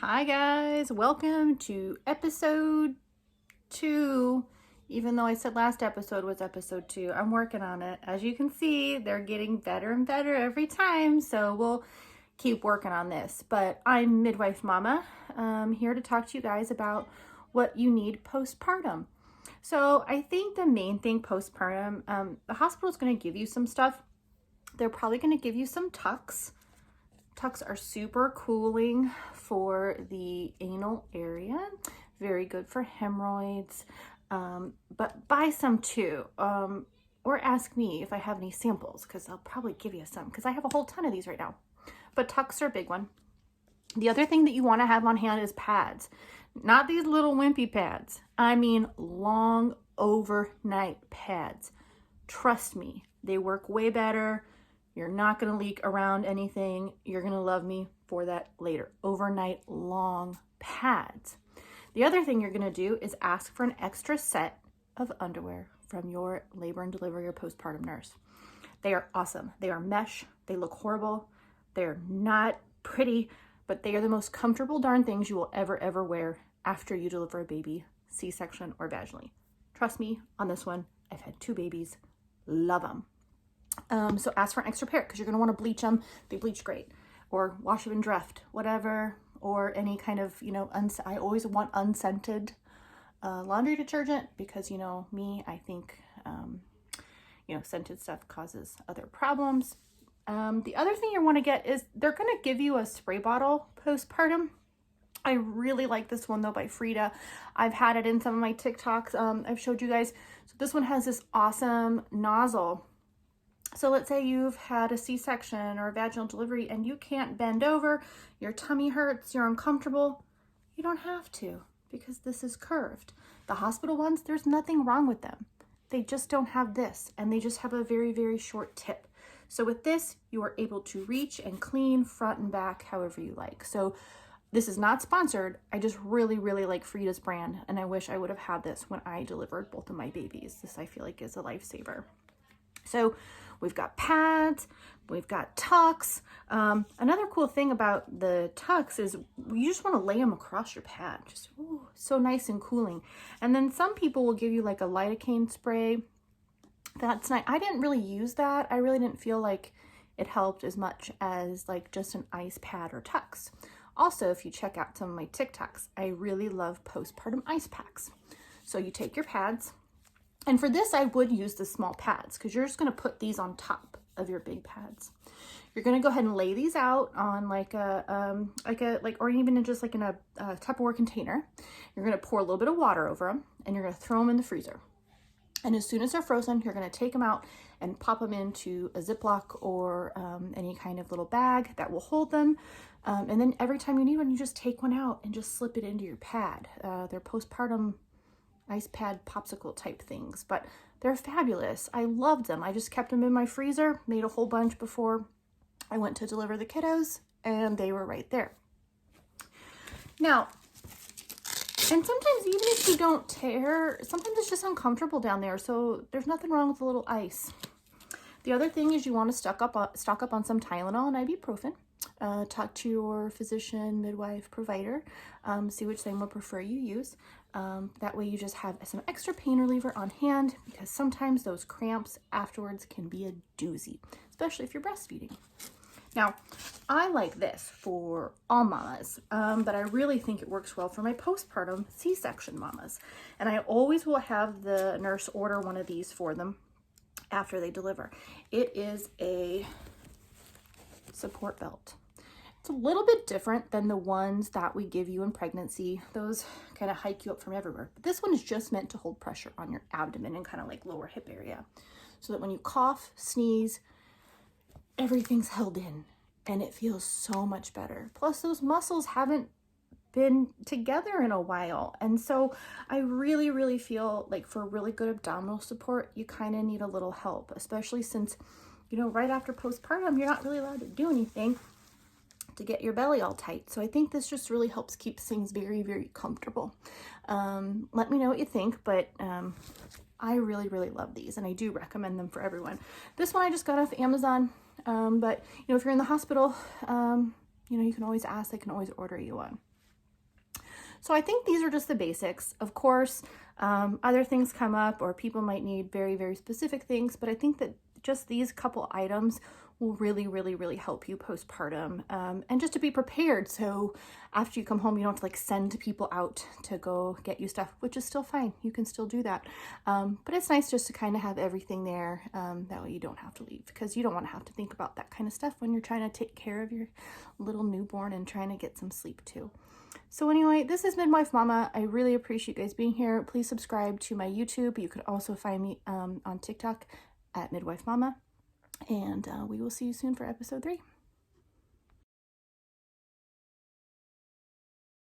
Hi guys, welcome to episode 2. Even though I said last episode was episode 2, I'm working on it. As you can see, they're getting better and better every time, so we'll keep working on this. But I'm Midwife Mama, here to talk to you guys about what you need postpartum. So I think the main thing postpartum, the hospital is going to give you some stuff. They're probably going to give you some tucks. Tucks are super cooling for the anal area, very good for hemorrhoids, but buy some too, or ask me if I have any samples, because I'll probably give you some, because I have a whole ton of these right now. But tucks are a big one. The other thing that you want to have on hand is pads. Not these little wimpy pads. I mean long overnight pads. Trust me, they work way better. You're not going to leak around anything. You're going to love me for that later. Overnight long pads. The other thing you're going to do is ask for an extra set of underwear from your labor and delivery or postpartum nurse. They are awesome. They are mesh. They look horrible. They're not pretty, but they are the most comfortable darn things you will ever wear after you deliver a baby, C-section or vaginally. Trust me on this one. I've had 2 babies. Love them. So ask for an extra pair because you're going to want to bleach them. They bleach great. Or wash them in Dreft, whatever. Or any kind of, I always want unscented laundry detergent because, me, I think, scented stuff causes other problems. The other thing you want to get is they're going to give you a spray bottle postpartum. I really like this one though by Frida. I've had it in some of my TikToks. I've showed you guys. So this one has this awesome nozzle. So let's say you've had a C-section or a vaginal delivery and you can't bend over, your tummy hurts, you're uncomfortable. You don't have to because this is curved. The hospital ones, there's nothing wrong with them. They just don't have this and they just have a very short tip. So with this, you are able to reach and clean front and back however you like. So this is not sponsored. I just really like Frida's brand and I wish I would have had this when I delivered both of my babies. This I feel like is a lifesaver. So we've got pads, we've got tucks. Another cool thing about the tucks is you just want to lay them across your pad. Just so nice and cooling. And then some people will give you like a lidocaine spray. That's nice. I didn't really use that. I really didn't feel like it helped as much as like just an ice pad or tucks. Also, if you check out some of my TikToks, I really love postpartum ice packs. So you take your pads. And for this, I would use the small pads because you're just going to put these on top of your big pads. You're going to go ahead and lay these out on or even just like in a Tupperware container. You're going to pour a little bit of water over them and you're going to throw them in the freezer. And as soon as they're frozen, you're going to take them out and pop them into a Ziploc or any kind of little bag that will hold them. And then every time you need one, you just take one out and just slip it into your pad. They're postpartum ice pad popsicle type things, but they're fabulous. I loved them. I just kept them in my freezer, made a whole bunch before I went to deliver the kiddos, and they were right there. Now, and sometimes even if you don't tear, sometimes it's just uncomfortable down there, so there's nothing wrong with a little ice. The other thing is you want to stock up on some Tylenol and ibuprofen. Talk to your physician, midwife, provider, see which they would prefer you use. That way you just have some extra pain reliever on hand because sometimes those cramps afterwards can be a doozy, especially if you're breastfeeding. Now, I like this for all mamas, but I really think it works well for my postpartum C-section mamas. And I always will have the nurse order one of these for them after they deliver. It is a support belt. It's a little bit different than the ones that we give you in pregnancy. Those kind of hike you up from everywhere. But this one is just meant to hold pressure on your abdomen and kind of like lower hip area. So that when you cough, sneeze, everything's held in and it feels so much better. Plus those muscles haven't been together in a while. And so I really feel like for really good abdominal support, you kind of need a little help, especially since, right after postpartum, you're not really allowed to do anything to get your belly all tight. So I think this just really helps keep things very comfortable. Let me know what you think, but I really love these and I do recommend them for everyone. This one I just got off Amazon, but if you're in the hospital, you can always ask, they can always order you one. So I think these are just the basics. Of course, other things come up or people might need very, very specific things, but I think that just these couple items will really, really, really help you postpartum, and just to be prepared. So after you come home, you don't have to like send people out to go get you stuff, which is still fine. You can still do that. But it's nice just to kind of have everything there. That way you don't have to leave, because you don't want to have to think about that kind of stuff when you're trying to take care of your little newborn and trying to get some sleep too. So anyway, this is Midwife Mama. I really appreciate you guys being here. Please subscribe to my YouTube. You could also find me on TikTok at Midwife Mama. And we will see you soon for episode 3.